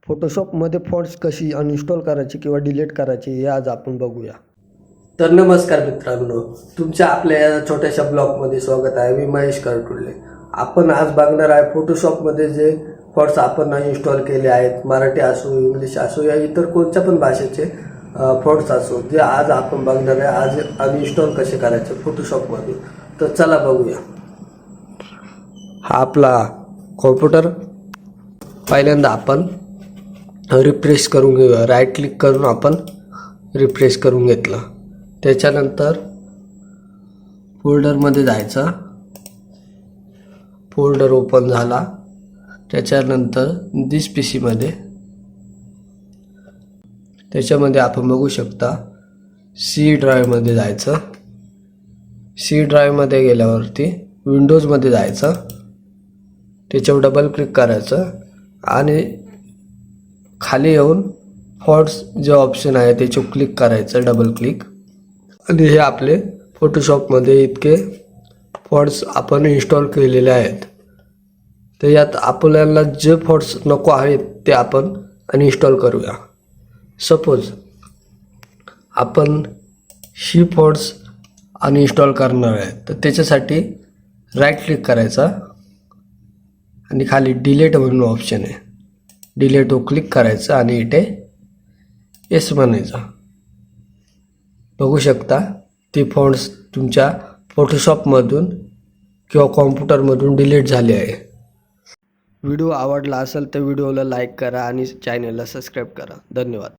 फोटोशॉपमध्ये fonts कशी uninstall करायची किंवा डिलीट करायची हे आज आपण बघूया. तर नमस्कार मित्रांनो, तुमच्या आपल्या या छोट्याशा ब्लॉगमध्ये स्वागत आहे. मी महेश करटुले. आपण आज बघणार आहे फोटोशॉपमध्ये जे फॉन्ट्स आपण इन्स्टॉल केले आहेत, मराठी असो, इंग्लिश असो या इतर कोणत्या पण भाषेचे फॉन्ट्स असो, जे आज आपण बघणार आहे. आज अनइन्स्टॉल कसे करायचे फोटोशॉपमधून, तर चला बघूया. हा आपला कॉम्प्युटर. पहिल्यांदा आपण रिफ्रेश करून घेऊया. राईट क्लिक करून आपण रिफ्रेश करून घेतलं. त्याच्यानंतर फोल्डरमध्ये जायचं. फोल्डर ओपन झाला. त्याच्यानंतर दिस पी सीमध्ये त्याच्यामध्ये आपण बघू शकता सी ड्राईव्हमध्ये जायचं. सी ड्राईव्हमध्ये गेल्यावरती विंडोजमध्ये जायचं. त्याच्यावर डबल क्लिक करायचं आणि खाली येऊन फॉन्ट्स जे ऑप्शन आहे त्याच्यावर क्लिक करायचं, डबल क्लिक. आणि हे आपले फोटोशॉपमध्ये इतके फॉन्ट्स आपण इन्स्टॉल केलेले आहेत. तर यात आपल्याला जे फॉन्ट्स नको आहेत ते आपण अनइन्स्टॉल करूया. सपोज आपण ही फॉन्ट्स अनइन्स्टॉल करणार आहे, तर त्याच्यासाठी राईट क्लिक करायचा आणि खाली डिलीट म्हणून ऑप्शन आहे, डिलीटवर क्लिक करायचं आणि इथे येस म्हणायचं. बघू शकता ते फॉन्ट्स तुमच्या फोटोशॉपमधून किंवा कॉम्प्युटरमधून डिलीट झाले आहे. व्हिडिओ आवडला असेल तर व्हिडिओला लाईक करा आणि चॅनलला सबस्क्राईब करा. धन्यवाद.